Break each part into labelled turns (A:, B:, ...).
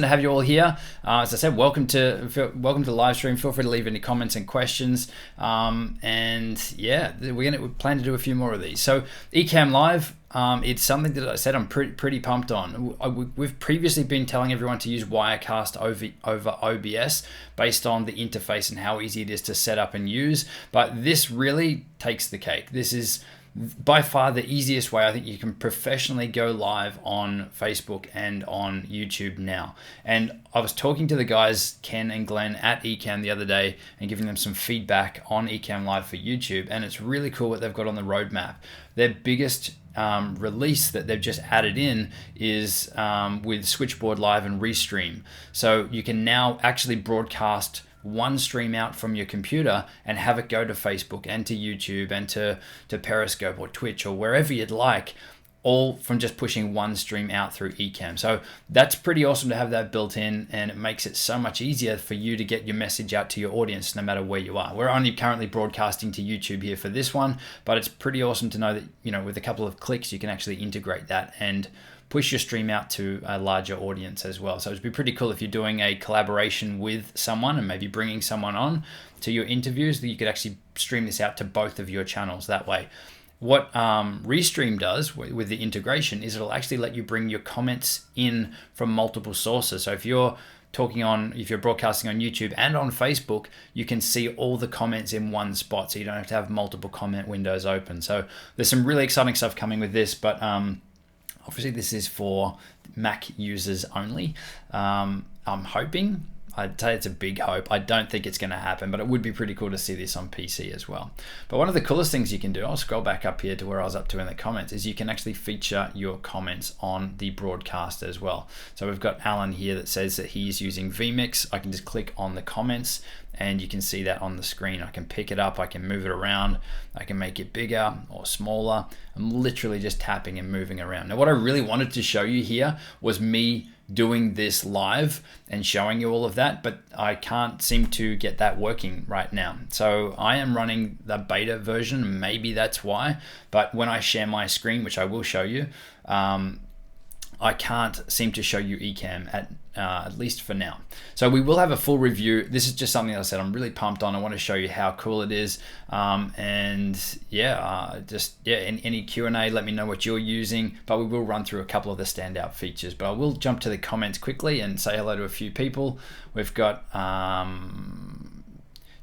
A: To have you all here. As I said, welcome to the live stream. Feel free to leave any comments and questions. And yeah, we plan to do a few more of these. So Ecamm Live, it's something that I said I'm pretty pumped on. We've previously been telling everyone to use Wirecast over OBS based on the interface and how easy it is to set up and use. But this really takes the cake. This is by far the easiest way I think you can professionally go live on Facebook and on YouTube now. And I was talking to the guys, Ken and Glenn at Ecamm the other day and giving them some feedback on Ecamm Live for YouTube. And it's really cool what they've got on the roadmap. Their biggest release that they've just added in is with Switchboard Live and Restream. So you can now actually broadcast one stream out from your computer and have it go to Facebook and to YouTube and to Periscope or Twitch or wherever you'd like, all from just pushing one stream out through Ecamm. So that's pretty awesome to have that built in, and it makes it so much easier for you to get your message out to your audience no matter where you are. We're only currently broadcasting to YouTube here for this one, but it's pretty awesome to know that, you know, with a couple of clicks you can actually integrate that and push your stream out to a larger audience as well. So it'd be pretty cool if you're doing a collaboration with someone and maybe bringing someone on to your interviews, that you could actually stream this out to both of your channels that way. What Restream does with the integration is it'll actually let you bring your comments in from multiple sources. So if you're broadcasting on YouTube and on Facebook, you can see all the comments in one spot, so you don't have to have multiple comment windows open. So there's some really exciting stuff coming with this, but obviously this is for Mac users only. I'm hoping, I'd say it's a big hope. I don't think it's going to happen, but it would be pretty cool to see this on PC as well. But one of the coolest things you can do, I'll scroll back up here to where I was up to in the comments, is you can actually feature your comments on the broadcast as well. So we've got Alan here that says that he's using Vmix. I can just click on the comments and you can see that on the screen. I can pick it up, I can move it around, I can make it bigger or smaller. I'm literally just tapping and moving around. Now what I really wanted to show you here was me doing this live and showing you all of that, but I can't seem to get that working right now. So I am running the beta version, maybe that's why, but when I share my screen, which I will show you, I can't seem to show you Ecamm at least for now. So we will have a full review. This is just something that I said I'm really pumped on. I want to show you how cool it is. And yeah, in any Q&A, let me know what you're using, but we will run through a couple of the standout features. But I will jump to the comments quickly and say hello to a few people. We've got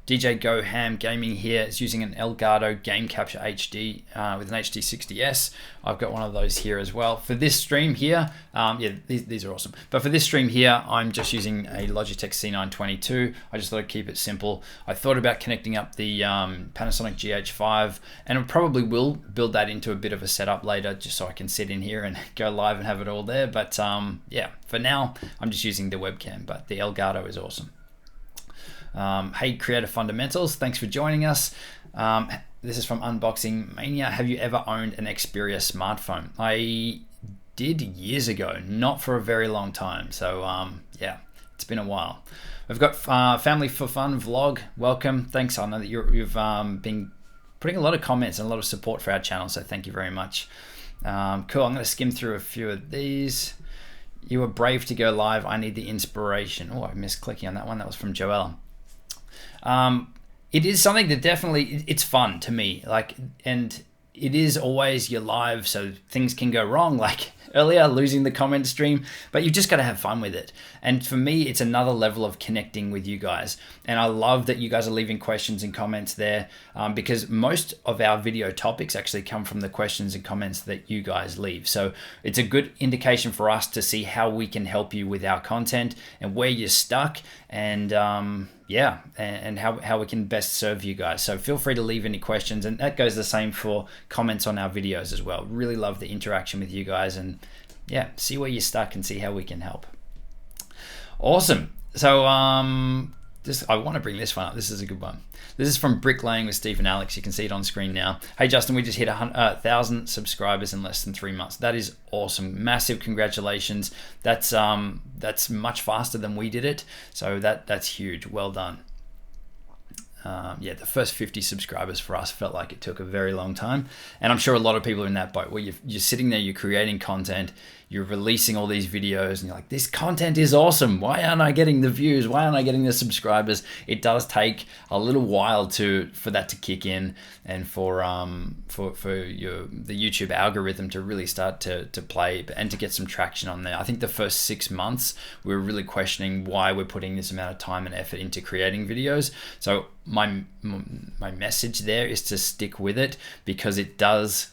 A: DJ Go Ham Gaming here. It's using an Elgato Game Capture HD with an HD60S. I've got one of those here as well. For this stream here, yeah, these are awesome. But for this stream here, I'm just using a Logitech C922. I just thought I'd keep it simple. I thought about connecting up the Panasonic GH5, and I probably will build that into a bit of a setup later, just so I can sit in here and go live and have it all there. But yeah, for now, I'm just using the webcam, but the Elgato is awesome. Hey Creative Fundamentals, thanks for joining us. This is from Unboxing Mania. Have you ever owned an Xperia smartphone? I did years ago, not for a very long time. So yeah, it's been a while. We've got Family for Fun vlog. Welcome. Thanks. I know that you've been putting a lot of comments and a lot of support for our channel, so thank you very much. Cool. I'm going to skim through a few of these. You were brave to go live. I need the inspiration. Oh, I missed clicking on that one. That was from Joella. It is something that definitely, it's fun to me, like, and it is always your live, so things can go wrong, like earlier losing the comment stream, but you've just got to have fun with it. And for me, it's another level of connecting with you guys, and I love that you guys are leaving questions and comments there, because most of our video topics actually come from the questions and comments that you guys leave. So it's a good indication for us to see how we can help you with our content and where you're stuck, and yeah, and how we can best serve you guys. So feel free to leave any questions, and that goes the same for comments on our videos as well. Really love the interaction with you guys, and yeah, see where you're stuck and see how we can help. Awesome. So I want to bring this one up. This is a good one. This is from Bricklaying with Steve and Alex. You can see it on screen now. Hey Justin, we just hit 1,000 subscribers in less than 3 months. That is awesome. Massive congratulations. That's much faster than we did it. So that's huge. Well done. yeah, the first 50 subscribers for us felt like it took a very long time. And I'm sure a lot of people are in that boat where you're sitting there, you're creating content, you're releasing all these videos, and you're like, this content is awesome. Why aren't I getting the views? Why aren't I getting the subscribers? It does take a little while for that to kick in, and for the YouTube algorithm to really start to play and to get some traction on there. I think the first 6 months we were really questioning why we're putting this amount of time and effort into creating videos. So my message there is to stick with it, because it does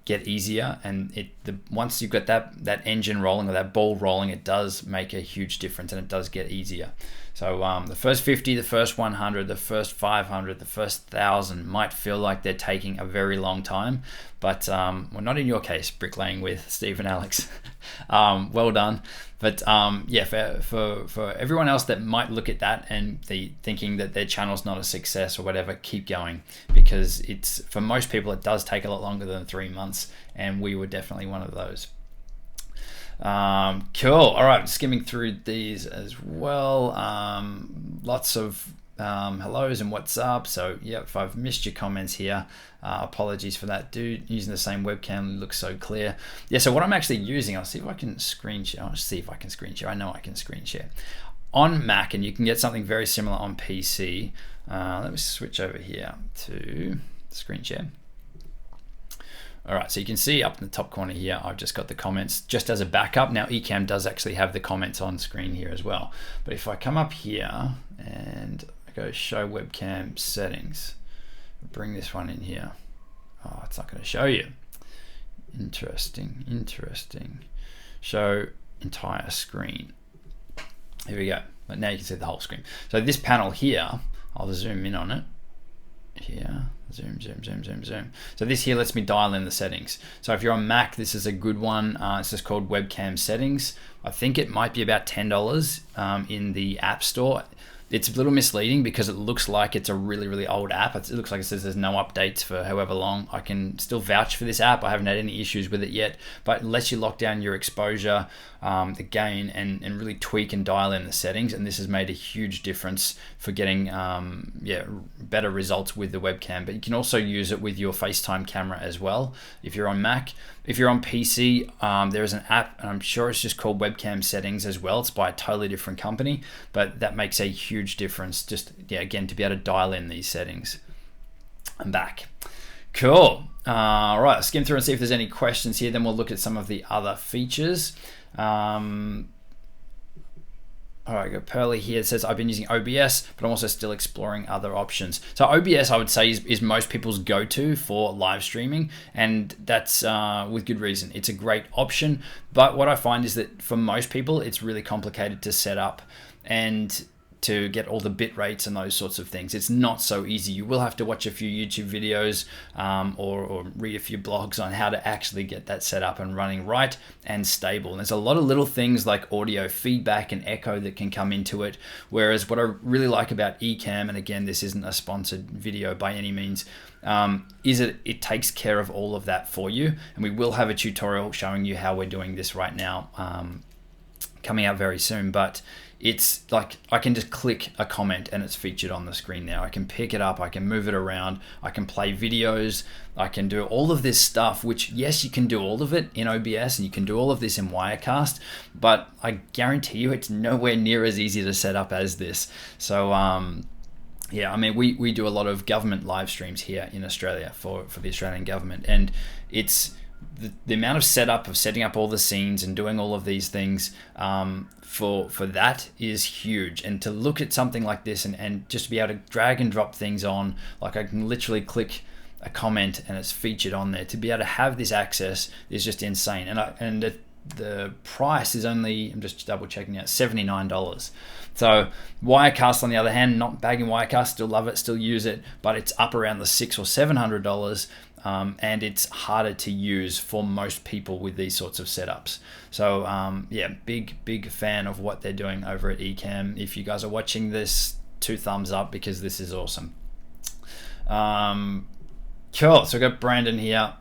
A: get easier, and once you've got that engine rolling, or that ball rolling, it does make a huge difference, and it does get easier. So the first 50, the first 100, the first 500, the first 1,000 might feel like they're taking a very long time, but well, not in your case, bricklaying with Steve and Alex. Well done. But yeah, for everyone else that might look at that and thinking that their channel's not a success or whatever, keep going, because for most people it does take a lot longer than 3 months, and we were definitely one of those. Cool. All right, skimming through these as well. Lots of hellos and what's up. So yeah, if I've missed your comments here, apologies for that. Dude, using the same webcam looks so clear. Yeah, so what I'm actually using, I'll see if I can screen share. I'll see if I can screen share. I know I can screen share on Mac, and you can get something very similar on PC. Let me switch over here to screen share. All right, so you can see up in the top corner here, I've just got the comments just as a backup. Now Ecamm does actually have the comments on screen here as well. But if I come up here and I go show webcam settings, bring this one in here. Oh, it's not going to show you. Interesting. Show entire screen. Here we go. But now you can see the whole screen. So this panel here, I'll zoom in on it. Here, zoom. So this here lets me dial in the settings. So if you're on Mac, this is a good one. It's just called Webcam Settings. I think it might be about $10 in the App Store. It's a little misleading because it looks like it's a really old app. It looks like it says there's no updates for however long. I can still vouch for this app. I haven't had any issues with it yet, but it lets you lock down your exposure, the gain, and really tweak and dial in the settings. And this has made a huge difference for getting better results with the webcam. But you can also use it with your FaceTime camera as well if you're on Mac. If you're on PC, there is an app, and I'm sure it's just called Webcam Settings as well. It's by a totally different company, but that makes a huge difference. Just again, to be able to dial in these settings. I'm back. Cool. All right, let's skim through and see if there's any questions here. Then we'll look at some of the other features. All right, I got Pearly here. It says, I've been using OBS, but I'm also still exploring other options. So OBS, I would say, is most people's go-to for live streaming, and that's with good reason. It's a great option, but what I find is that for most people, it's really complicated to set up and to get all the bit rates and those sorts of things. It's not so easy. You will have to watch a few YouTube videos or read a few blogs on how to actually get that set up and running right and stable. And there's a lot of little things like audio feedback and echo that can come into it. Whereas what I really like about Ecamm, and again, this isn't a sponsored video by any means, is it takes care of all of that for you. And we will have a tutorial showing you how we're doing this right now, coming out very soon. But it's like I can just click a comment and it's featured on the screen now. I can pick it up, I can move it around, I can play videos, I can do all of this stuff, which yes, you can do all of it in OBS and you can do all of this in Wirecast, but I guarantee you it's nowhere near as easy to set up as this. So yeah, I mean, we do a lot of government live streams here in Australia for the Australian government, and it's the amount of setting up all the scenes and doing all of these things for that is huge. And to look at something like this and just be able to drag and drop things on, like I can literally click a comment and it's featured on there. To be able to have this access is just insane. And the price is only, I'm just double checking out, $79. So Wirecast, on the other hand, not bagging Wirecast, still love it, still use it, but it's up around the $600 or $700. And it's harder to use for most people with these sorts of setups. So yeah, big fan of what they're doing over at Ecamm. If you guys are watching this, 2 thumbs up, because this is awesome. Cool. So I got Brandon here.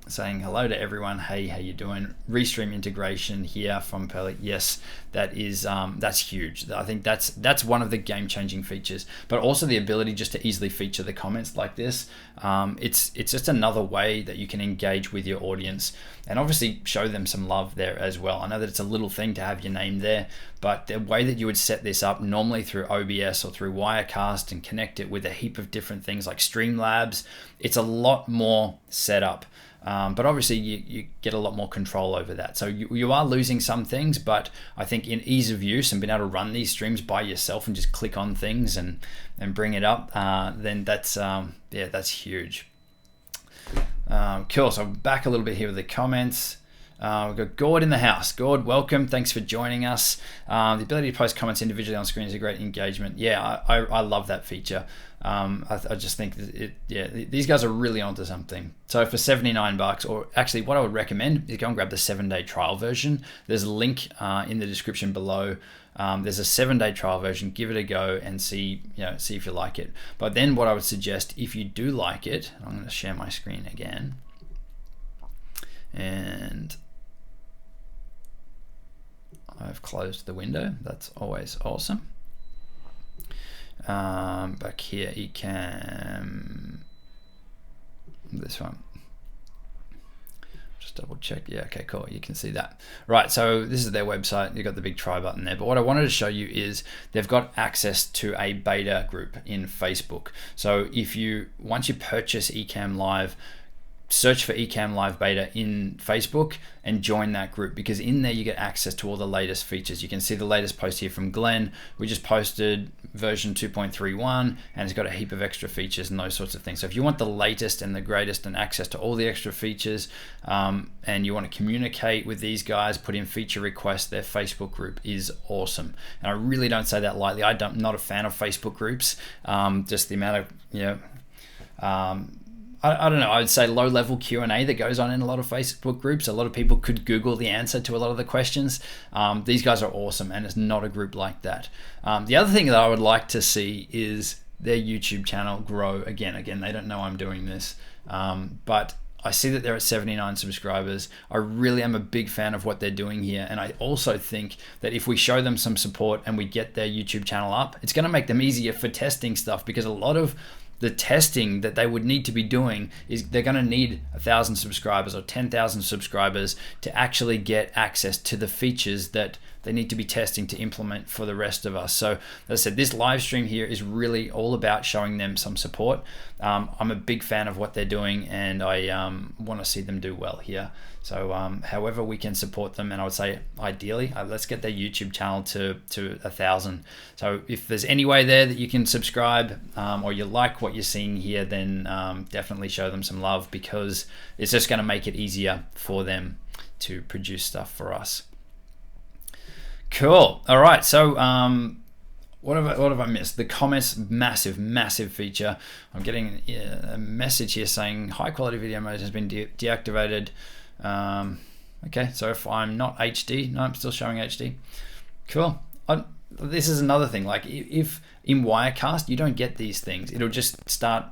A: saying hello to everyone. Hey, how you doing? Restream integration here from Pearly. Yes, that is that's huge. I think that's one of the game-changing features. But also the ability just to easily feature the comments like this. It's just another way that you can engage with your audience and obviously show them some love there as well. I know that it's a little thing to have your name there, but the way that you would set this up normally through OBS or through Wirecast and connect it with a heap of different things like Streamlabs, it's a lot more set up. But obviously you get a lot more control over that. So you are losing some things, but I think in ease of use and being able to run these streams by yourself and just click on things and bring it up, then that's yeah, that's huge. Cool, so I'm back a little bit here with the comments. We've got Gord in the house. Gord, welcome. Thanks for joining us. The ability to post comments individually on screen is a great engagement. Yeah, I love that feature. I just think that these guys are really onto something. So for $79, or actually what I would recommend is go and grab the 7-day trial version. There's a link in the description below. There's a 7-day trial version. Give it a go and see if you like it. But then what I would suggest, if you do like it, I'm going to share my screen again. And I've closed the window. That's always awesome. Back here, Ecam, this one. Just double check. Yeah, okay, cool. You can see that. Right, so this is their website. You've got the big try button there. But what I wanted to show you is they've got access to a beta group in Facebook. So once you purchase Ecamm Live, search for Ecamm Live Beta in Facebook and join that group, because in there you get access to all the latest features. You can see the latest post here from Glenn. We just posted version 2.31 and it's got a heap of extra features and those sorts of things. So if you want the latest and the greatest and access to all the extra features, and you want to communicate with these guys, put in feature requests, their Facebook group is awesome. And I really don't say that lightly. I'm not a fan of Facebook groups. Just the amount of, I don't know, I would say low-level Q&A that goes on in a lot of Facebook groups. A lot of people could Google the answer to a lot of the questions. These guys are awesome, and it's not a group like that. The other thing that I would like to see is their YouTube channel grow again. Again, they don't know I'm doing this, but I see that they're at 79 subscribers. I really am a big fan of what they're doing here, and I also think that if we show them some support and we get their YouTube channel up, it's going to make them easier for testing stuff, because a lot of the testing that they would need to be doing is they're going to need 1,000 subscribers or 10,000 subscribers to actually get access to the features that they need to be testing to implement for the rest of us. So as I said, this live stream here is really all about showing them some support. I'm a big fan of what they're doing, and I want to see them do well here. So however we can support them, and I would say ideally, let's get their YouTube channel to 1,000. So if there's any way there that you can subscribe, or you like what you're seeing here, then definitely show them some love, because it's just going to make it easier for them to produce stuff for us. Cool. All right. So what have I missed? The comments, massive feature. I'm getting a message here saying high quality video mode has been deactivated. Okay, so if I'm not HD, no, I'm still showing HD. Cool. This is another thing. Like if in Wirecast you don't get these things, it'll just start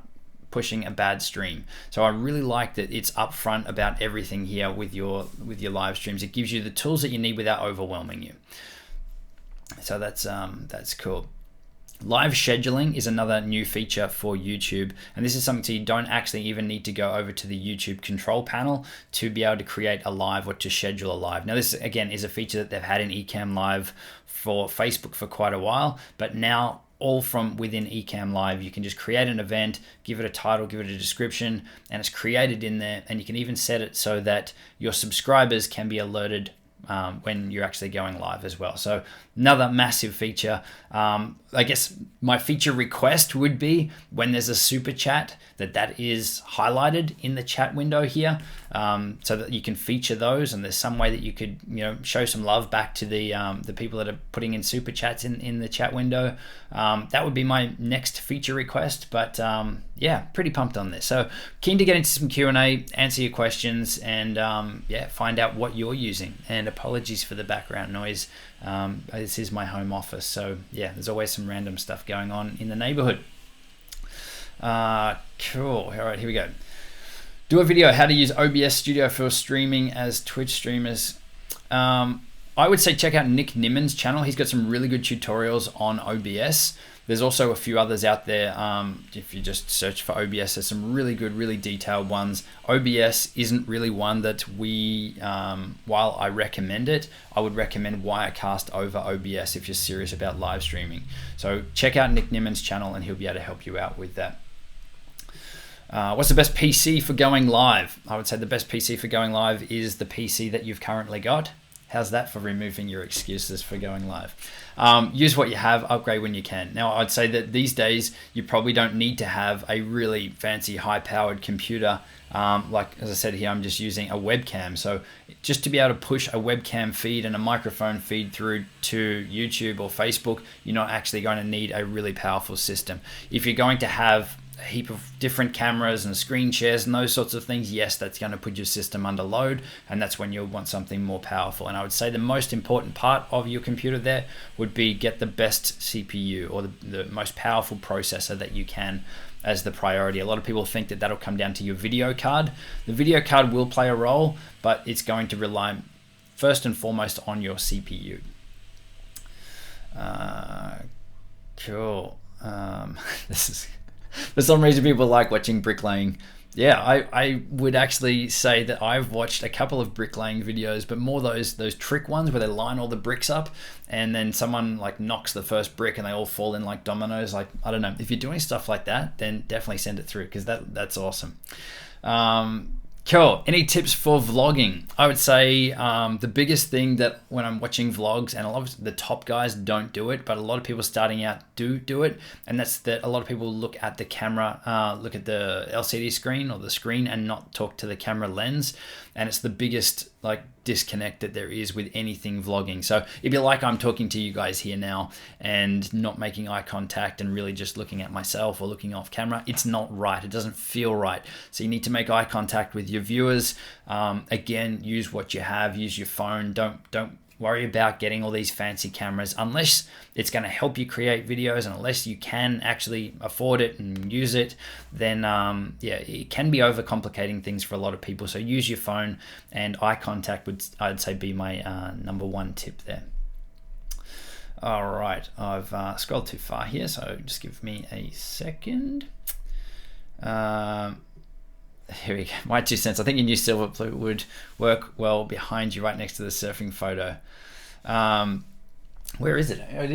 A: pushing a bad stream. So I really like that it's upfront about everything here with your live streams. It gives you the tools that you need without overwhelming you. So that's cool. Live scheduling is another new feature for YouTube, and this is something so you don't actually even need to go over to the YouTube control panel to be able to create a live or to schedule a live. Now this again is a feature that they've had in Ecamm Live for Facebook for quite a while, but now all from within Ecamm Live, you can just create an event, give it a title, give it a description, and it's created in there, and you can even set it so that your subscribers can be alerted when you're actually going live as well. So another massive feature. I guess my feature request would be when there's a super chat that is highlighted in the chat window here, so that you can feature those, and there's some way that you could show some love back to the people that are putting in super chats in the chat window. That would be my next feature request, but yeah, pretty pumped on this. So keen to get into some Q&A, answer your questions, and yeah, find out what you're using. And apologies for the background noise. This is my home office, so yeah, there's always some random stuff going on in the neighborhood. Cool. All right, here we go. Do a video how to use OBS Studio for streaming as Twitch streamers. I would say check out Nick Nimmon's channel. He's got some really good tutorials on OBS. There's also a few others out there. If you just search for OBS, there's some really good, really detailed ones. OBS isn't really one that we, while I recommend it, I would recommend Wirecast over OBS if you're serious about live streaming. So check out Nick Nimmon's channel and he'll be able to help you out with that. What's the best PC for going live? I would say the best PC for going live is the PC that you've currently got. How's that for removing your excuses for going live? Use what you have, upgrade when you can. Now, I'd say that these days, you probably don't need to have a really fancy, high-powered computer. Like, as I said here, I'm just using a webcam. So just to be able to push a webcam feed and a microphone feed through to YouTube or Facebook, you're not actually going to need a really powerful system. If you're going to have a heap of different cameras and screen shares and those sorts of things, yes, that's going to put your system under load, and that's when you'll want something more powerful. And I would say the most important part of your computer there would be get the best CPU or the most powerful processor that you can as the priority. A lot of people think that that'll come down to your video card. The video card will play a role, but it's going to rely first and foremost on your CPU. Cool. This is... For some reason, people like watching bricklaying. Yeah, I would actually say that I've watched a couple of bricklaying videos, but more those trick ones where they line all the bricks up and then someone like knocks the first brick and they all fall in like dominoes. Like, I don't know. If you're doing stuff like that, then definitely send it through because that's awesome. Cool. Any tips for vlogging? I would say the biggest thing that when I'm watching vlogs, and a lot of the top guys don't do it, but a lot of people starting out do it, and that's that a lot of people look at the camera, look at the LCD screen or the screen and not talk to the camera lens, and it's the biggest like disconnect that there is with anything vlogging. So if you're like I'm talking to you guys here now and not making eye contact and really just looking at myself or looking off camera, it's not right. It doesn't feel right. So you need to make eye contact with your viewers. Again, use what you have, use your phone. Don't worry about getting all these fancy cameras unless it's going to help you create videos, and unless you can actually afford it and use it, then yeah, it can be overcomplicating things for a lot of people. So use your phone, and eye contact would, I'd say, be my number one tip there. All right, I've scrolled too far here, so just give me a second. Here we go. My 2 cents. I think your new silver flute would work well behind you, right next to the surfing photo. Where is it? Oh, it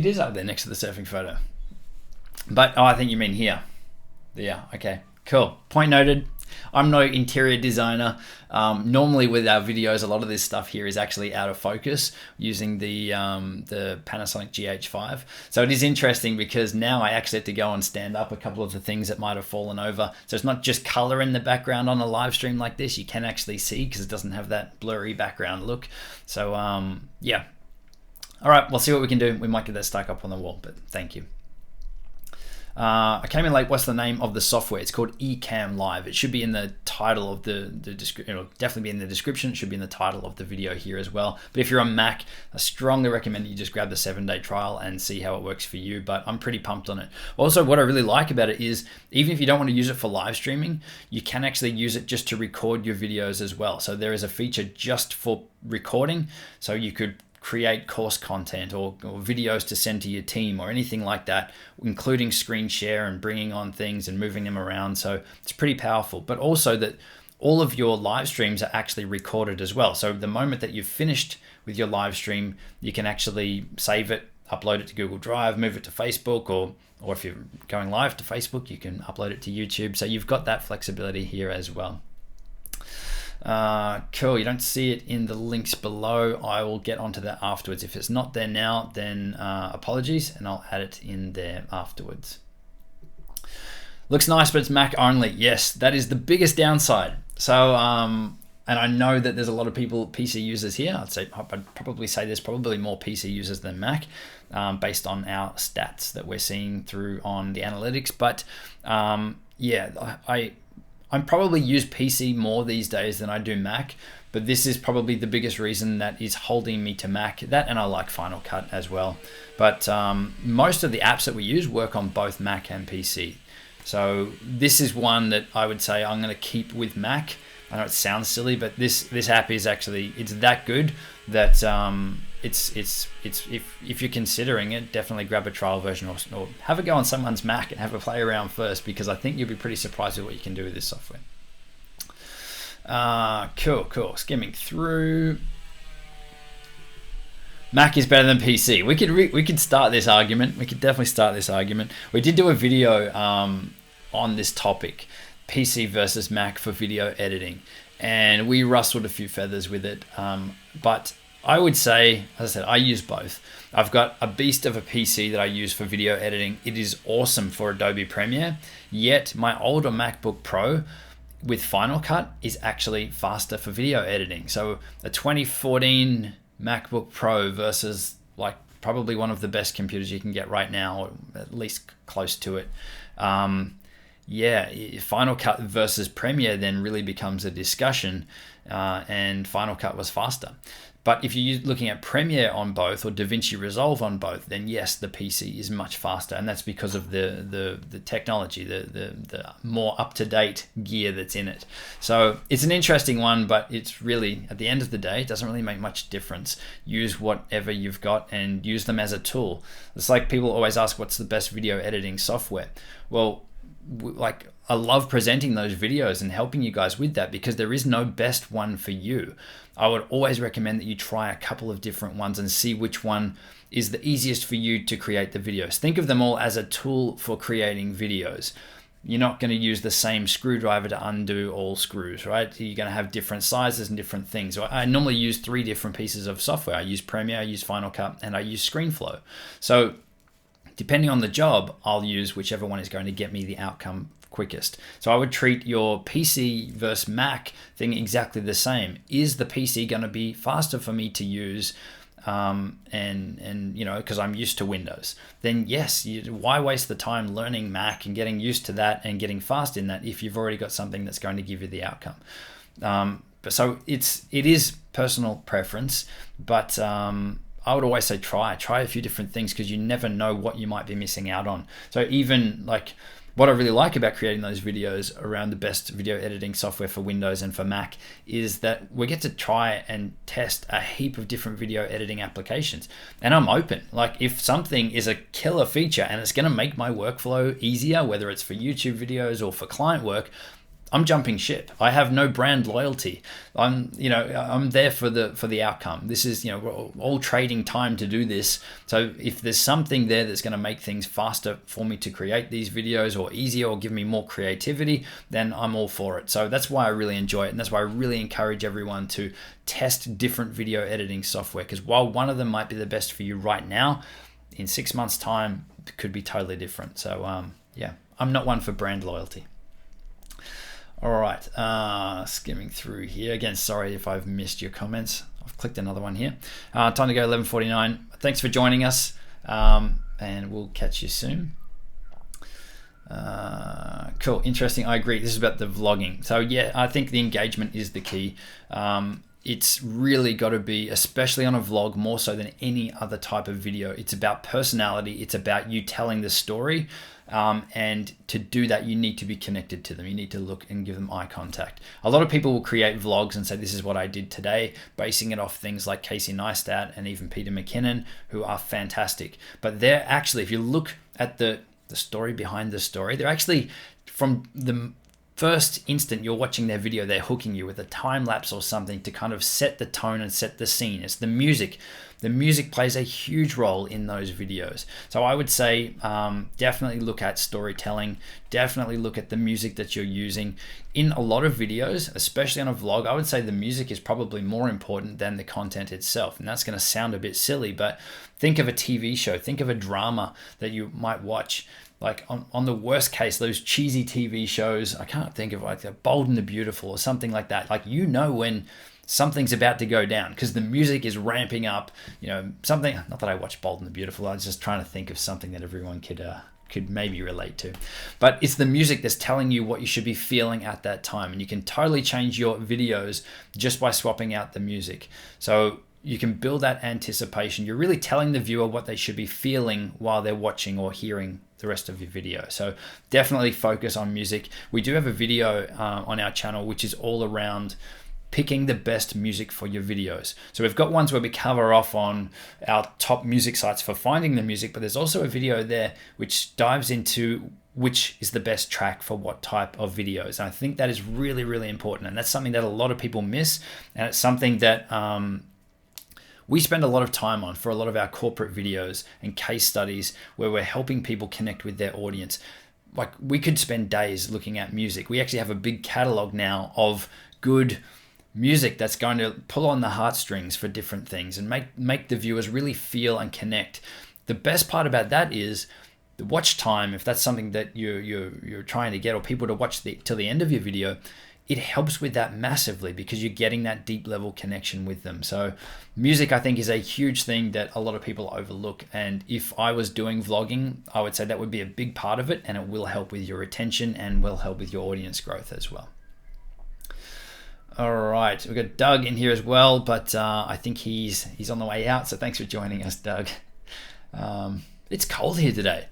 A: is up there next to the surfing photo. But I think you mean here. Yeah. Okay. Cool. Point noted. I'm no interior designer. Normally with our videos, a lot of this stuff here is actually out of focus using the Panasonic GH5. So it is interesting because now I actually have to go and stand up a couple of the things that might have fallen over. So it's not just color in the background on a live stream like this. You can actually see because it doesn't have that blurry background look. So yeah. All right, we'll see what we can do. We might get that stuck up on the wall, but thank you. I came in late. What's the name of the software? It's called Ecamm Live. It should be in the title of the description. It'll definitely be in the description. It should be in the title of the video here as well. But if you're on Mac, I strongly recommend that you just grab the 7-day trial and see how it works for you. But I'm pretty pumped on it. Also, what I really like about it is even if you don't want to use it for live streaming, you can actually use it just to record your videos as well. So there is a feature just for recording. So you could create course content or videos to send to your team or anything like that, including screen share and bringing on things and moving them around. So it's pretty powerful, but also that all of your live streams are actually recorded as well. So the moment that you've finished with your live stream, you can actually save it, upload it to Google Drive, move it to Facebook, or if you're going live to Facebook, you can upload it to YouTube. So you've got that flexibility here as well. Cool, you don't see it in the links below. I will get onto that afterwards. If it's not there now, then apologies, and I'll add it in there afterwards. Looks nice, but it's Mac only. Yes, that is the biggest downside. So, and I know that there's a lot of people, PC users here. I'd probably say there's probably more PC users than Mac, based on our stats that we're seeing through on the analytics. But yeah, I probably use PC more these days than I do Mac, but this is probably the biggest reason that is holding me to Mac. That, and I like Final Cut as well. But most of the apps that we use work on both Mac and PC. So this is one that I would say I'm going to keep with Mac. I know it sounds silly, but this app is actually, it's that good that it's if you're considering it, definitely grab a trial version or have a go on someone's Mac and have a play around first, because I think you'll be pretty surprised with what you can do with this software. Cool. Skimming through. Mac is better than PC. We could start this argument. We could definitely start this argument. We did do a video on this topic, PC versus Mac for video editing, and we rustled a few feathers with it. But I would say, as I said, I use both. I've got a beast of a PC that I use for video editing. It is awesome for Adobe Premiere, yet my older MacBook Pro with Final Cut is actually faster for video editing. So a 2014 MacBook Pro versus like probably one of the best computers you can get right now, or at least close to it. Final Cut versus Premiere then really becomes a discussion, and Final Cut was faster. But if you're looking at Premiere on both or DaVinci Resolve on both, then yes, the PC is much faster, and that's because of the technology, the more up-to-date gear that's in it. So it's an interesting one, but it's really, at the end of the day, it doesn't really make much difference. Use whatever you've got and use them as a tool. It's like people always ask, what's the best video editing software? Well, like, I love presenting those videos and helping you guys with that, because there is no best one for you. I would always recommend that you try a couple of different ones and see which one is the easiest for you to create the videos. Think of them all as a tool for creating videos. You're not going to use the same screwdriver to undo all screws, right? You're going to have different sizes and different things. So I normally use 3 different pieces of software. I use Premiere, I use Final Cut, and I use ScreenFlow. So depending on the job, I'll use whichever one is going to get me the outcome quickest. So I would treat your PC versus Mac thing exactly the same. Is the PC going to be faster for me to use? And you know, because I'm used to Windows, then yes, why waste the time learning Mac and getting used to that and getting fast in that if you've already got something that's going to give you the outcome? But so it is personal preference, but I would always say try a few different things, because you never know what you might be missing out on. So even like, what I really like about creating those videos around the best video editing software for Windows and for Mac is that we get to try and test a heap of different video editing applications. And I'm open. Like, if something is a killer feature and it's going to make my workflow easier, whether it's for YouTube videos or for client work, I'm jumping ship. I have no brand loyalty. I'm there for the outcome. This is, we're all trading time to do this. So if there's something there that's going to make things faster for me to create these videos, or easier, or give me more creativity, then I'm all for it. So that's why I really enjoy it, and that's why I really encourage everyone to test different video editing software, because while one of them might be the best for you right now, in 6 months' time, it could be totally different. So I'm not one for brand loyalty. All right, skimming through here. Again, sorry if I've missed your comments. I've clicked another one here. Time to go, 11:49. Thanks for joining us, and we'll catch you soon. Cool, interesting. I agree. This is about the vlogging. So yeah, I think the engagement is the key. It's really got to be, especially on a vlog, more so than any other type of video. It's about personality. It's about you telling the story. And to do that, you need to be connected to them. You need to look and give them eye contact. A lot of people will create vlogs and say, this is what I did today, basing it off things like Casey Neistat and even Peter McKinnon, who are fantastic. But they're actually, if you look at the story behind the story, they're actually, from the first instant you're watching their video, they're hooking you with a time lapse or something to kind of set the tone and set the scene. It's the music. The music plays a huge role in those videos. So I would say definitely look at storytelling, definitely look at the music that you're using. In a lot of videos, especially on a vlog, I would say the music is probably more important than the content itself. And that's going to sound a bit silly, but think of a TV show, think of a drama that you might watch. Like on the worst case, those cheesy TV shows, I can't think of, like Bold and the Beautiful or something like that. Like, when something's about to go down because the music is ramping up, something, not that I watch Bold and the Beautiful, I was just trying to think of something that everyone could maybe relate to. But it's the music that's telling you what you should be feeling at that time. And you can totally change your videos just by swapping out the music. So you can build that anticipation. You're really telling the viewer what they should be feeling while they're watching or hearing the rest of your video. So definitely focus on music. We do have a video on our channel which is all around picking the best music for your videos. So we've got ones where we cover off on our top music sites for finding the music, but there's also a video there which dives into which is the best track for what type of videos. And I think that is really, really important. And that's something that a lot of people miss. And it's something that we spend a lot of time on for a lot of our corporate videos and case studies where we're helping people connect with their audience. Like, we could spend days looking at music. We actually have a big catalog now of good music that's going to pull on the heartstrings for different things and make the viewers really feel and connect. The best part about that is the watch time. If that's something that you're trying to get, or people to watch till the end of your video, it helps with that massively because you're getting that deep level connection with them. So music, I think, is a huge thing that a lot of people overlook. And if I was doing vlogging, I would say that would be a big part of it, and it will help with your retention and will help with your audience growth as well. All right, we've got Doug in here as well, but I think he's on the way out. So thanks for joining us, Doug. It's cold here today.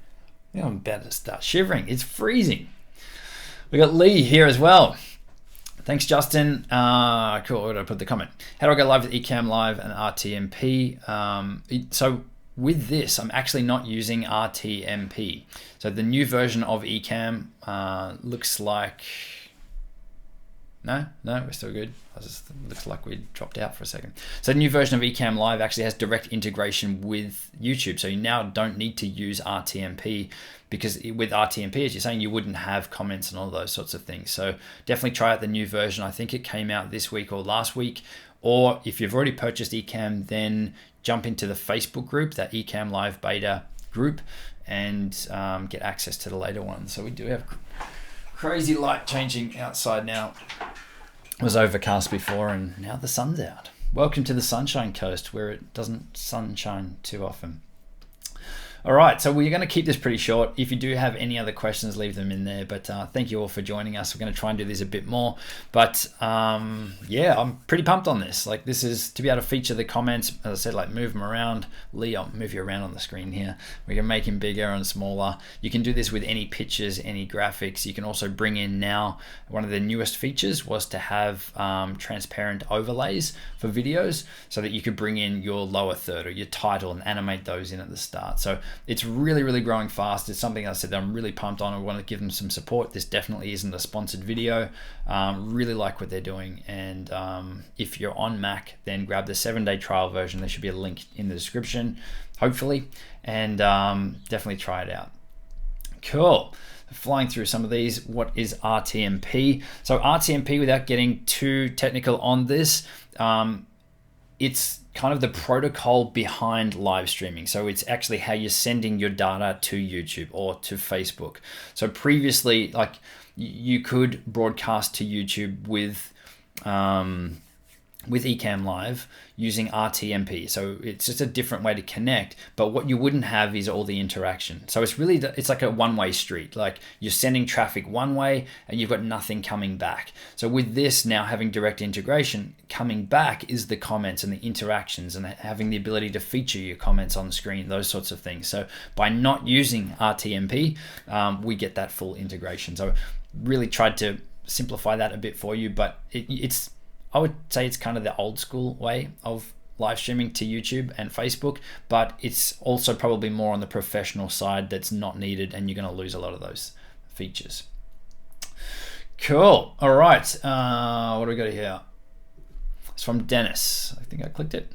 A: I'm about to start shivering. It's freezing. We got Lee here as well. Thanks, Justin. Cool. Where did I put the comment? How do I go live with Ecamm Live and RTMP? So with this, I'm actually not using RTMP. So the new version of Ecamm looks like... No, we're still good. Looks like we dropped out for a second. So the new version of Ecamm Live actually has direct integration with YouTube. So you now don't need to use RTMP, because with RTMP, as you're saying, you wouldn't have comments and all those sorts of things. So definitely try out the new version. I think it came out this week or last week. Or if you've already purchased Ecamm, then jump into the Facebook group, that Ecamm Live beta group, and get access to the later ones. So we do have crazy light changing outside now. It was overcast before and now the sun's out. Welcome to the Sunshine Coast, where it doesn't sunshine too often. All right, so we're going to keep this pretty short. If you do have any other questions, leave them in there. But thank you all for joining us. We're going to try and do this a bit more. But yeah, I'm pretty pumped on this. Like, this is to be able to feature the comments. As I said, like, move them around. Lee, I'll move you around on the screen here. We can make him bigger and smaller. You can do this with any pictures, any graphics. You can also bring in now, one of the newest features was to have transparent overlays for videos, so that you could bring in your lower third or your title and animate those in at the start. So it's really, really growing fast. It's something I said that I'm really pumped on. I want to give them some support. This definitely isn't a sponsored video. Really like what they're doing. And if you're on Mac, then grab the 7-day trial version. There should be a link in the description, hopefully, and definitely try it out. Cool. Flying through some of these. What is RTMP? So RTMP, without getting too technical on this, it's kind of the protocol behind live streaming. So it's actually how you're sending your data to YouTube or to Facebook. So previously, like, you could broadcast to YouTube with Ecamm Live using RTMP. So it's just a different way to connect, but what you wouldn't have is all the interaction. So it's really, it's like a one-way street. Like, you're sending traffic one way and you've got nothing coming back. So with this now having direct integration, coming back is the comments and the interactions and having the ability to feature your comments on the screen, those sorts of things. So by not using RTMP, we get that full integration. So really tried to simplify that a bit for you, but it's, I would say it's kind of the old school way of live streaming to YouTube and Facebook, but it's also probably more on the professional side that's not needed, and you're going to lose a lot of those features. Cool. All right. What do we got here? It's from Dennis. I think I clicked it.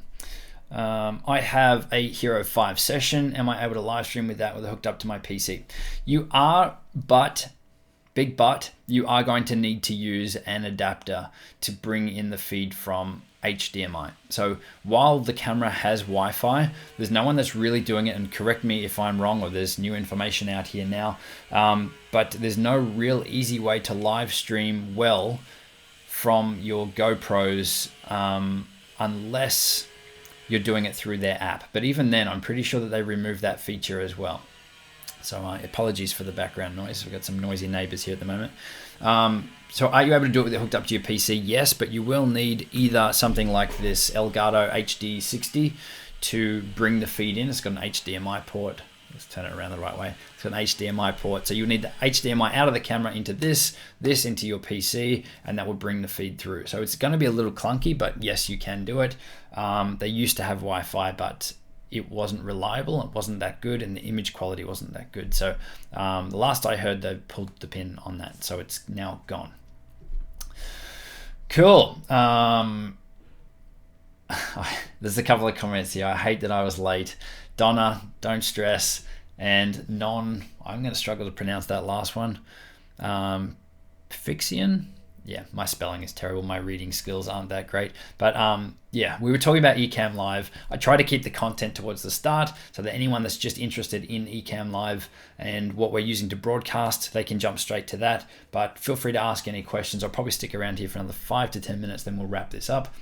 A: I have a Hero 5 session. Am I able to live stream with that with it hooked up to my PC? You are, but... big but, you are going to need to use an adapter to bring in the feed from HDMI. So while the camera has Wi-Fi, there's no one that's really doing it, and correct me if I'm wrong or there's new information out here now, but there's no real easy way to live stream well from your GoPros unless you're doing it through their app. But even then, I'm pretty sure that they removed that feature as well. So apologies for the background noise. We've got some noisy neighbors here at the moment. So are you able to do it with it hooked up to your PC? Yes, but you will need either something like this Elgato HD60 to bring the feed in. It's got an HDMI port. Let's turn it around the right way. It's got an HDMI port. So you need the HDMI out of the camera into this into your PC, and that will bring the feed through. So it's going to be a little clunky, but yes, you can do it. They used to have Wi-Fi, but it wasn't reliable. It wasn't that good, and the image quality wasn't that good. So the last I heard, they pulled the pin on that. So it's now gone. Cool. There's a couple of comments here. I hate that I was late. Donna, don't stress. And I'm going to struggle to pronounce that last one. Fixian? Yeah, my spelling is terrible. My reading skills aren't that great. But yeah, we were talking about Ecamm Live. I try to keep the content towards the start so that anyone that's just interested in Ecamm Live and what we're using to broadcast, they can jump straight to that. But feel free to ask any questions. I'll probably stick around here for another 5 to 10 minutes, then we'll wrap this up.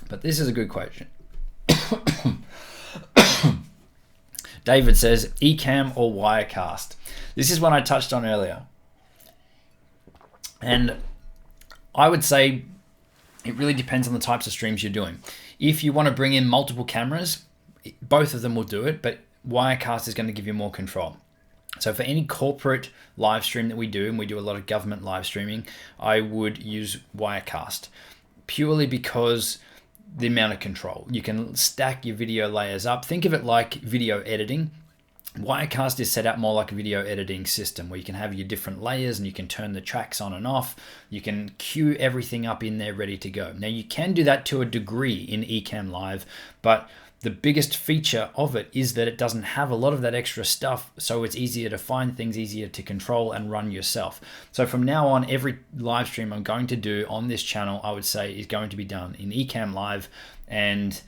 A: But this is a good question. David says, Ecamm or Wirecast? This is what I touched on earlier. And I would say it really depends on the types of streams you're doing. If you want to bring in multiple cameras, both of them will do it, but Wirecast is going to give you more control. So for any corporate live stream that we do, and we do a lot of government live streaming, I would use Wirecast purely because the amount of control. You can stack your video layers up. Think of it like video editing. Wirecast is set up more like a video editing system where you can have your different layers and you can turn the tracks on and off. You can queue everything up in there ready to go. Now you can do that to a degree in Ecamm Live, but the biggest feature of it is that it doesn't have a lot of that extra stuff, so it's easier to find things, easier to control and run yourself. So from now on, every live stream I'm going to do on this channel, I would say, is going to be done in Ecamm Live. And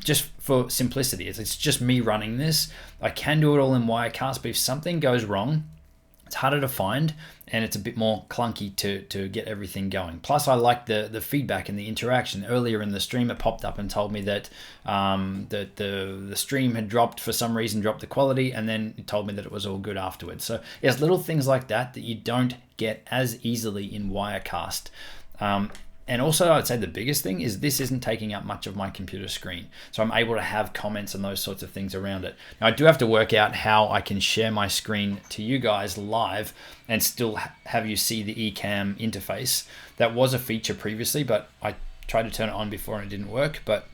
A: just for simplicity, it's just me running this. I can do it all in Wirecast, but if something goes wrong, it's harder to find and it's a bit more clunky to get everything going. Plus, I like the feedback and the interaction. Earlier in the stream, it popped up and told me that the stream had dropped for some reason, dropped the quality, and then it told me that it was all good afterwards. So there's little things like that you don't get as easily in Wirecast. And also, I'd say the biggest thing is this isn't taking up much of my computer screen. So I'm able to have comments and those sorts of things around it. Now, I do have to work out how I can share my screen to you guys live and still have you see the Ecamm interface. That was a feature previously, but I tried to turn it on before and it didn't work. But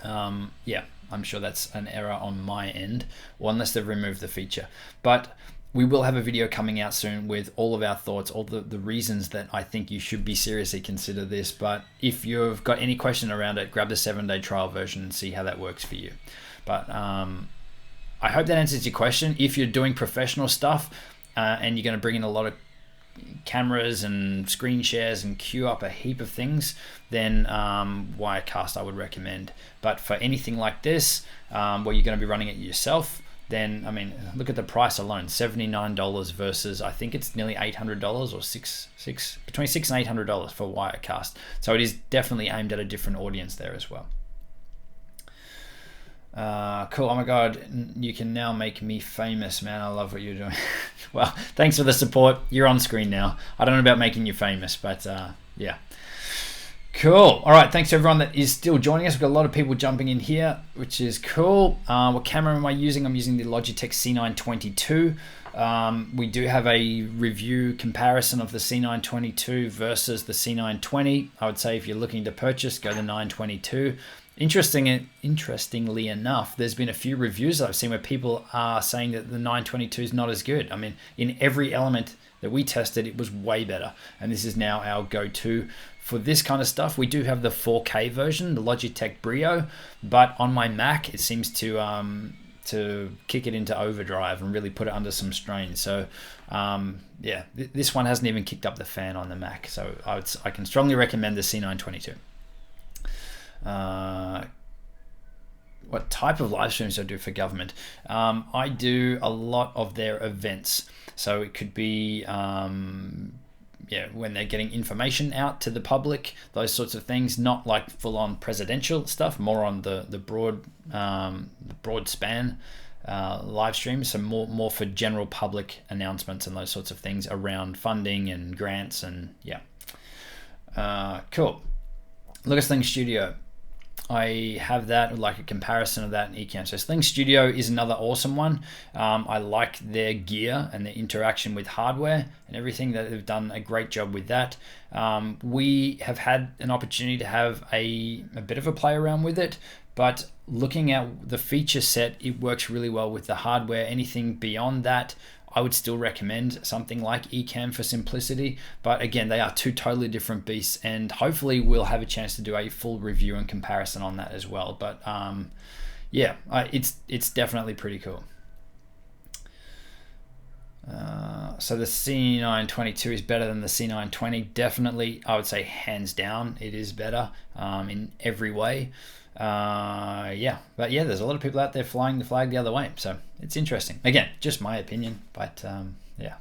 A: yeah, I'm sure that's an error on my end, or unless they've removed the feature. But we will have a video coming out soon with all of our thoughts, all the reasons that I think you should be seriously consider this. But if you've got any question around it, grab the 7-day trial version and see how that works for you. But I hope that answers your question. If you're doing professional stuff and you're going to bring in a lot of cameras and screen shares and queue up a heap of things, then Wirecast I would recommend. But for anything like this, where you're going to be running it yourself, then, I mean, look at the price alone, $79 versus, I think it's nearly $800 or between $600 and $800 for Wirecast. So it is definitely aimed at a different audience there as well. Cool. Oh my God, you can now make me famous, man. I love what you're doing. Well, thanks for the support. You're on screen now. I don't know about making you famous, but yeah. Cool. All right. Thanks to everyone that is still joining us. We've got a lot of people jumping in here, which is cool. What camera am I using? I'm using the Logitech C922. We do have a review comparison of the C922 versus the C920. I would say if you're looking to purchase, go the 922. Interestingly enough, there's been a few reviews that I've seen where people are saying that the 922 is not as good. I mean, in every element that we tested, it was way better. And this is now our go-to for this kind of stuff. We do have the 4K version, the Logitech Brio, but on my Mac, it seems to kick it into overdrive and really put it under some strain. So yeah, this one hasn't even kicked up the fan on the Mac. So I can strongly recommend the C922. What type of live streams do I do for government? I do a lot of their events. So it could be yeah, when they're getting information out to the public, those sorts of things, not like full-on presidential stuff, more on the broad span live streams, so more for general public announcements and those sorts of things around funding and grants and yeah. Cool. Sling Studio. I have that, like a comparison of that in Ecamm. So Sling Studio is another awesome one. I like their gear and their interaction with hardware and everything. That they've done a great job with that. We have had an opportunity to have a bit of a play around with it, but looking at the feature set, it works really well with the hardware. Anything beyond that, I would still recommend something like Ecamm for simplicity, but again, they are two totally different beasts, and hopefully we'll have a chance to do a full review and comparison on that as well. But yeah, it's definitely pretty cool. So the C922 is better than the C920. Definitely, I would say hands down, it is better in every way. Yeah, but yeah, there's a lot of people out there flying the flag the other way, so it's interesting. Again, just my opinion, but yeah.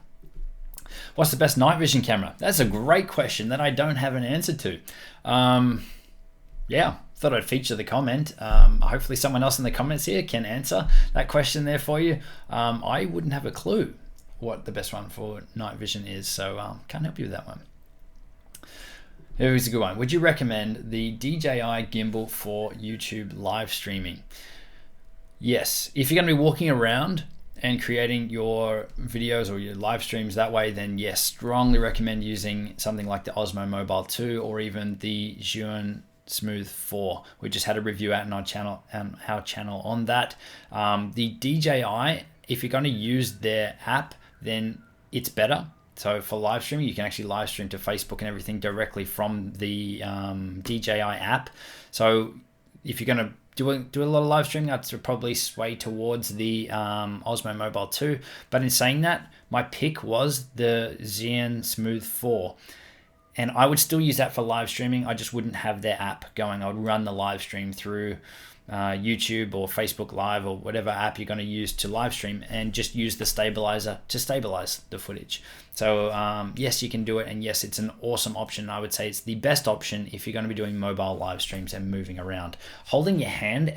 A: What's the best night vision camera? That's a great question that I don't have an answer to. Yeah, thought I'd feature the comment. Hopefully someone else in the comments here can answer that question there for you. I wouldn't have a clue what the best one for night vision is, so can't help you with that one. Here's a good one. Would you recommend the DJI gimbal for YouTube live streaming? Yes. If you're going to be walking around and creating your videos or your live streams that way, then yes, strongly recommend using something like the Osmo Mobile 2 or even the Zhiyun Smooth 4. We just had a review out on our channel on that. The DJI, if you're going to use their app, then it's better. So for live streaming, you can actually live stream to Facebook and everything directly from the DJI app. So if you're going to do a lot of live streaming, I'd probably sway towards the Osmo Mobile 2. But in saying that, my pick was the Zhiyun Smooth 4. And I would still use that for live streaming. I just wouldn't have their app going. I would run the live stream through YouTube or Facebook Live or whatever app you're going to use to live stream, and just use the stabilizer to stabilize the footage. So yes, you can do it, and yes, it's an awesome option. I would say it's the best option if you're going to be doing mobile live streams and moving around. Holding your phone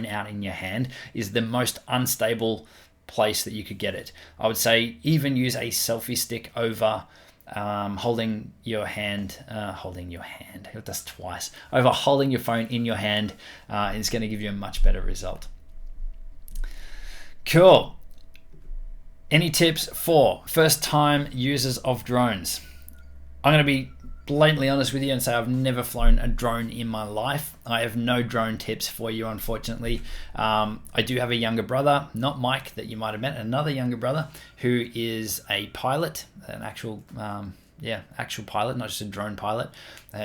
A: out in your hand is the most unstable place that you could get it. I would say even use a selfie stick over holding your phone in your hand is going to give you a much better result. Cool. Any tips for first time users of drones? I'm going to be blatantly honest with you and say I've never flown a drone in my life. I have no drone tips for you, unfortunately. I do have a younger brother, not Mike that you might have met, another younger brother who is a pilot, an actual pilot, not just a drone pilot.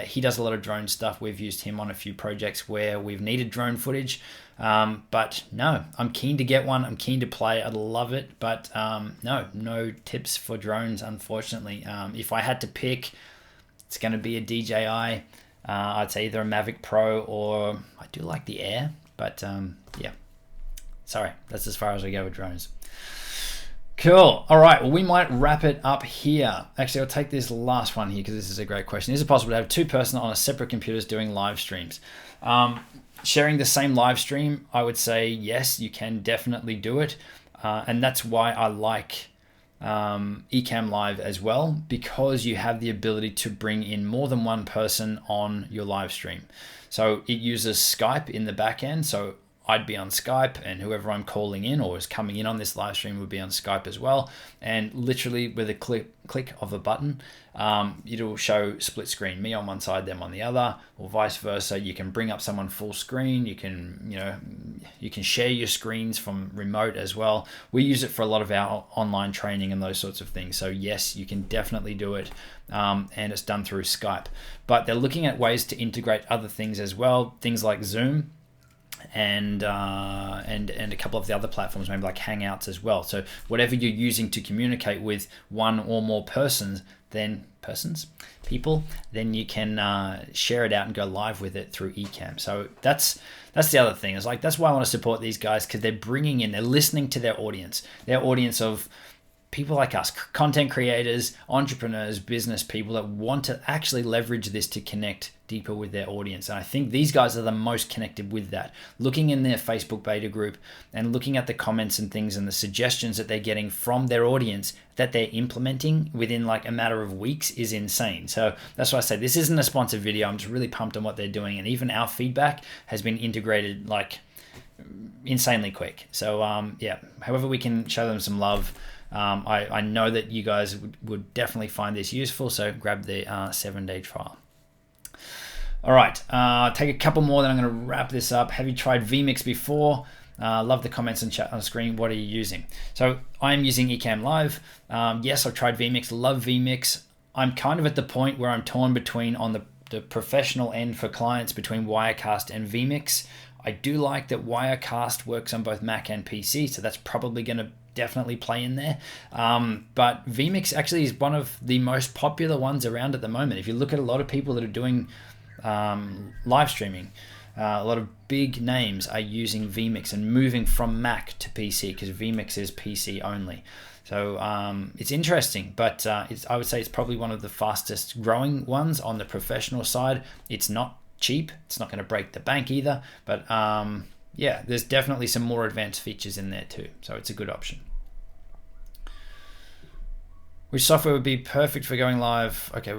A: He does a lot of drone stuff. We've used him on a few projects where we've needed drone footage. But no, I'm keen to get one. I'm keen to play. I'd love it. But no tips for drones, unfortunately. If I had to pick, it's going to be a DJI. I'd say either a Mavic Pro or I do like the Air. But yeah, sorry, that's as far as I go with drones. Cool. All right. Well, we might wrap it up here. Actually, I'll take this last one here because this is a great question. Is it possible to have two persons on a separate computers doing live streams? Sharing the same live stream, I would say yes, you can definitely do it. And that's why I like Ecamm Live as well, because you have the ability to bring in more than one person on your live stream. So it uses Skype in the back end. So I'd be on Skype, and whoever I'm calling in or is coming in on this live stream would be on Skype as well. And literally with a click of a button, it'll show split screen, me on one side, them on the other, or vice versa. You can bring up someone full screen. You can share your screens from remote as well. We use it for a lot of our online training and those sorts of things. So yes, you can definitely do it. And it's done through Skype, but they're looking at ways to integrate other things as well. Things like Zoom, and a couple of the other platforms, maybe like Hangouts as well. So whatever you're using to communicate with one or more people, then you can share it out and go live with it through Ecamm. So that's the other thing. It's like, that's why I want to support these guys, because they're listening to their audience of people like us, content creators, entrepreneurs, business people that want to actually leverage this to connect deeper with their audience. And I think these guys are the most connected with that. Looking in their Facebook beta group and looking at the comments and things and the suggestions that they're getting from their audience that they're implementing within like a matter of weeks is insane. So that's why I say this isn't a sponsored video. I'm just really pumped on what they're doing. And even our feedback has been integrated like insanely quick. So yeah, however we can show them some love. I know that you guys would definitely find this useful, so grab the 7-day trial. All right, take a couple more, then I'm going to wrap this up. Have you tried Vmix before? Love the comments and chat on the screen. What are you using? So I'm using Ecamm Live. Yes, I've tried Vmix, love Vmix. I'm kind of at the point where I'm torn between on the professional end for clients between Wirecast and Vmix. I do like that Wirecast works on both Mac and PC, so that's probably going to definitely play in there. But Vmix actually is one of the most popular ones around at the moment. If you look at a lot of people that are doing live streaming, a lot of big names are using Vmix and moving from Mac to PC because Vmix is PC only. So it's interesting, but I would say it's probably one of the fastest growing ones on the professional side. It's not cheap. It's not going to break the bank either, but yeah, there's definitely some more advanced features in there too. So it's a good option. Which software would be perfect for going live? Okay,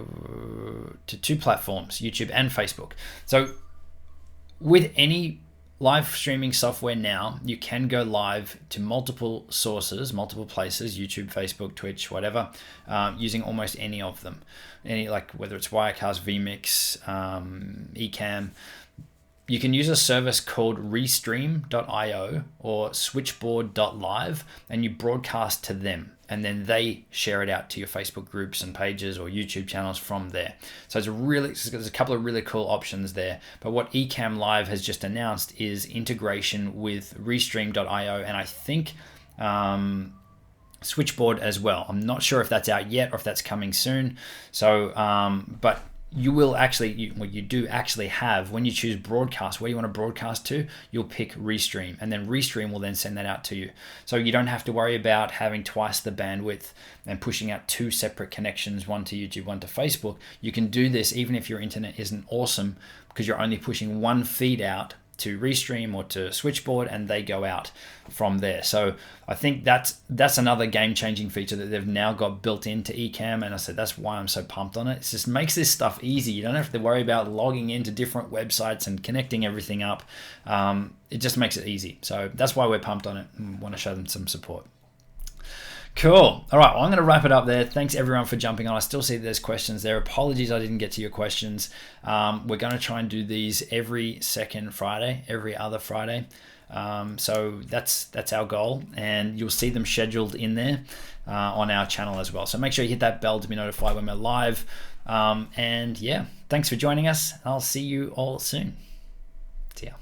A: to 2 platforms, YouTube and Facebook. So with any live streaming software now, you can go live to multiple sources, multiple places, YouTube, Facebook, Twitch, whatever, using almost any of them. Any, like whether it's Wirecast, Vmix, Ecamm. You can use a service called Restream.io or Switchboard.live, and you broadcast to them, and then they share it out to your Facebook groups and pages or YouTube channels from there. So there's a couple of really cool options there. But what Ecamm Live has just announced is integration with Restream.io, and I think Switchboard as well. I'm not sure if that's out yet or if that's coming soon. So, but you will actually, you do actually have, when you choose broadcast, where you want to broadcast to, you'll pick Restream, and then Restream will then send that out to you. So you don't have to worry about having twice the bandwidth and pushing out 2 separate connections, one to YouTube, one to Facebook. You can do this even if your internet isn't awesome, because you're only pushing one feed out to Restream or to Switchboard, and they go out from there. So I think that's another game-changing feature that they've now got built into Ecamm, and I said that's why I'm so pumped on it. It just makes this stuff easy. You don't have to worry about logging into different websites and connecting everything up. It just makes it easy. So that's why we're pumped on it and want to show them some support. Cool. All right, well, I'm going to wrap it up there. Thanks everyone for jumping on. I still see there's questions there. Apologies I didn't get to your questions. We're going to try and do these every second Friday, every other Friday. So that's our goal, and you'll see them scheduled in there on our channel as well. So make sure you hit that bell to be notified when we're live. And yeah, thanks for joining us. I'll see you all soon. See ya.